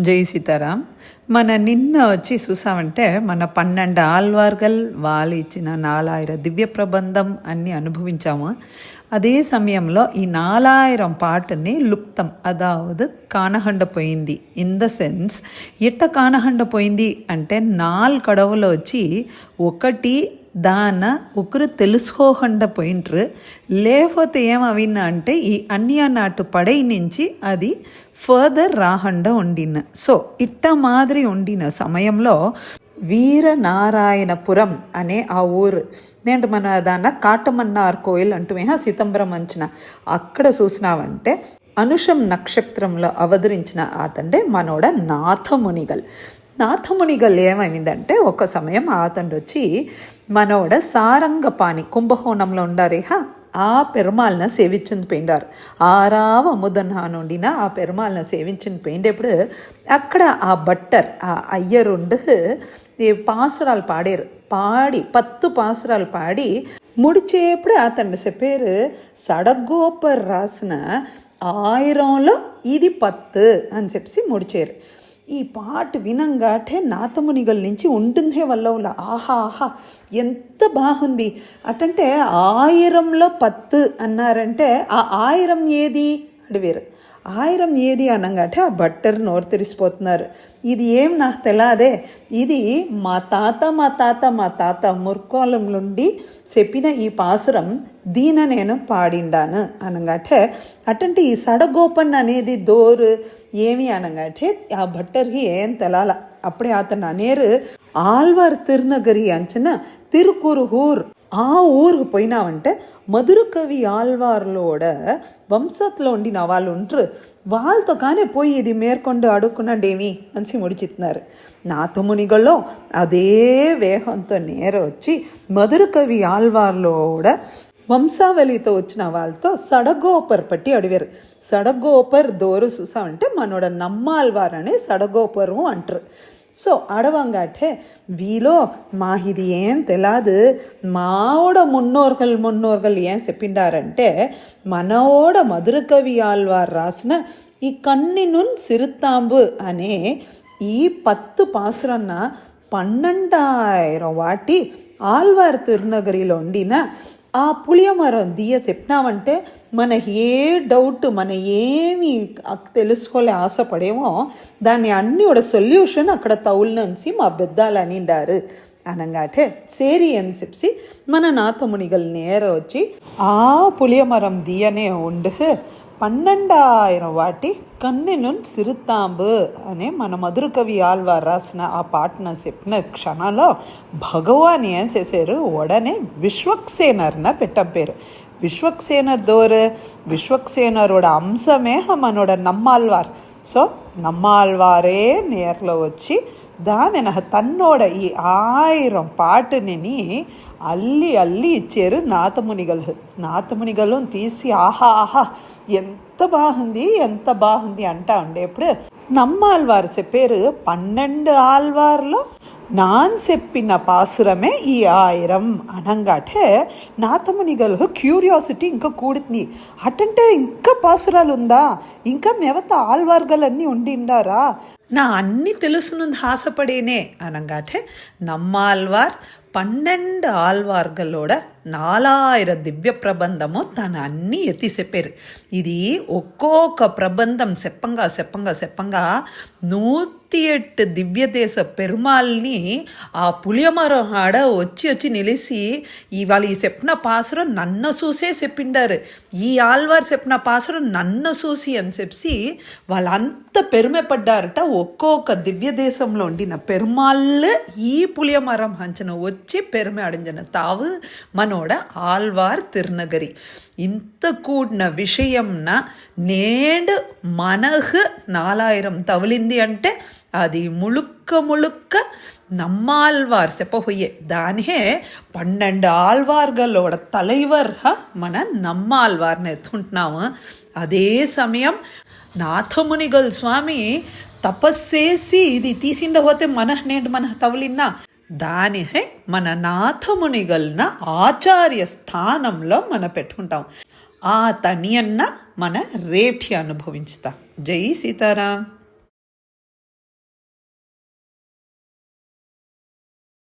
జై సీతారాం. నిన్న వచ్చి చూసామంటే మన 12 ఆళ్వాர்கள் వాళ్ళు ఇచ్చిన 4000 దివ్య ప్రబంధం అన్ని అనుభవించాము. அதே సమయంలో ఈ 4000 పాటని లుప్తం అదావదు కానహండ పోయింది. ఇన్ ద సెన్స్ ఎట్ట కానహండ పోయింది అంటే 4 కడవలో వచ్చి ఒకటి దాన ఒకరు తెలుసుకోకుండా పోయింట్రు. లేకపోతే ఏమవిన్నా అంటే ఈ అన్య నాటు పడై నుంచి అది ఫర్దర్ రాహండ ఉండిన. సో ఇట్ట మాదిరి ఉండిన సమయంలో వీరనారాయణపురం అనే ఆ ఊరు నేను మన దాన్న కాటమన్నార్ కోయిల్ అంటూ సీతంబరం అంచిన అక్కడ చూసినావంటే అనుషం నక్షత్రంలో అవతరించిన అతండే మనోడ నాథమునిగల్. నాథమునిగల్ ఏమైందంటే ఒక సమయం అతండు వచ్చి మనోడ సారంగపాణి కుంభకోణంలో ఉండారేహా ఆ పెరుమాళ్ళను సేవించుని పోయిండారు. 6వ అముదన్న నుండిన ఆ పెరుమాళ్ళను సేవించుని పోయిండేప్పుడు అక్కడ ఆ బట్టర్ ఆ అయ్యరుండు పాసురాలు పాడారు. పాడి 10 పాసురాలు పాడి ముడిచేప్పుడు అతను చెప్పారు సడగోపర్ రాసిన 1000లో ఇది 10 అని చెప్పి ముడిచారు. ఈ పాట వినంగాటే నాథమునిగల్ నుంచి ఉంటుందే వల్ల ఆహా ఆహా ఎంత బాగుంది అటంటే 1000లో 10 అన్నారంటే ఆ 1000 ఏది అడివేరు. 1000 ఏది అనగాటే ఆ బట్టర్ నోరు తెరిసిపోతున్నారు. ఇది ఏం నాకు తెలాదే, ఇది మా తాత ముర్కోలం నుండి చెప్పిన ఈ పాసురం దీన నేను పాడిండాను అనగాటే అటంటే ఈ సడగోపన్ అనేది దోరు ఏమి అనగాటే ఆ బట్టర్కి ఏం తెలాల. అప్పుడే అతను అనేరు ఆళ్వార్ తిరునగరి అంచన తిరుకురుహూర్ ఆ ఊరుకు పోయినావంటే మధుర కవి ఆళ్వార్లోడ వంశత్లో ఉండిన వాళ్ళు ఉంటారు. వాళ్ళతో కానీ పోయి ఇది మేర్కొండు అడుక్కున్నాడేమి అని ముడిచిస్తున్నారు. నాథమునిగలో అదే వేగంతో నేర వచ్చి మధుర కవి ఆళ్వార్లోడ వంశావళితో వచ్చిన వాళ్ళతో సడగోపర్ పట్టి అడివారు. సడగోపర్ దోరు చూసామంటే మనోడ నమ్మాల్వార్ అనే సడగోపరు అంటారు. సో అడవంగాటే వీలో మా ఇది ఏం తెలాదు, మావోడ మున్నోర్గల్ ఏం చెప్పిండారంటే మనోడ మధుర కవి ఆళ్వార్ రాసిన ఈ కన్నినున్ సిరుతాంబు అనే ఈ 10 పాసురన్న 12,000 వాటి ఆళ్వార్ తిరునగరిలో ఉండిన ఆ పులియమరం దియ చెప్పినామంటే మనకి ఏ డౌట్ మన ఏమి తెలుసుకోలే ఆశపడేమో దాన్ని అన్ని ఒక సొల్యూషన్ అక్కడ తౌల్నంచి మా పెద్దాలు అనిండారు అనగాటే సేరి అని చెప్పి మన నాథమునిగల్ నేర వచ్చి ఆ పులియమరం దియనే ఉండు 12,000 వాటి కన్నెను సిరుతాంబు అనే మన మధుర కవి ఆళ్వార్ రాసిన ఆ పాటను చెప్పిన క్షణంలో భగవాన్ ఏం చేశారు ఉడనే విశ్వక్సేనర్న పెట్టం పేరు. విశ్వక్సేనర్ దోరు విశ్వక్సేనరోட అంశమే మనోட நம்மாழ்வார். సో நம்மாழ்வாரே நேரில் వచ్చి దామెన తన్నోడ ఈ 1000 పాటని అల్లి ఇచ్చారు నాథమునిగలు తీసి ఆహా ఆహా ఎంత బాగుంది అంటా ఉండేప్పుడు నమ్మాళ్వారు చెప్పారు 12 ఆళ్వార్లో నాన్ చెప్పిన పాసురమే ఈ 1000 అనంగాటే నాథమునిగలు క్యూరియాసిటీ ఇంకా కూడుతుంది. అటంటే ఇంకా పాసురాలు ఉందా, ఇంకా మెవత ఆళ్వార్గలన్నీ ఉండిండారా, నా అన్ని తెలుసునుంది ఆశపడేనే అనగాటే నమ్మాళ్వార్ 12 ఆళ్వార్గలోడ 4000 దివ్య ప్రబంధము తన అన్నీ ఎత్తి చెప్పారు. ఇది ఒక్కొక్క ప్రబంధం చెప్పంగా 108 దివ్య దేశ పెరుమాల్ని ఆ పులియమరం ఆడ వచ్చి నిలిసి ఇవాళ ఈ చెప్పిన పాసురం నన్ను చూసే చెప్పిండారు, ఈ ఆళ్వార్ చెప్పిన పాసురం నన్ను చూసి అని చెప్పి వాళ్ళంత పెరుమెపడ్డారట. ఒక్కొక్క దివ్య దేశంలో ఉండిన పెరుమాళ్ళు ఈ పులియమరం హంచన వచ్చి పెరుమె అడించిన తావు మనోడ ఆళ్వార్ తిరునగరి. ఇంత కూడిన విషయంన నేడు మనహు 4000 తవలింది అంటే అది ముழுக்க நம்மாழ்வார் செப்பஹொய்யே தானே 12 ఆళ్వార్గలోడ தலைவர் మన நம்மாழ்வார்ని ఎత్తుకుంటున్నాము. అదే సమయం నాథమునిగల్ స్వామి తపస్సేసి ఇది తీసిండపోతే నేడు మన తవలిన్నా దాని మన నాథమునిగల్న ఆచార్య స్థానంలో పెట్టుకుంటాం. ఆ తనియన్న మన రేఠి అనుభవించుతా. జై సీతారాం.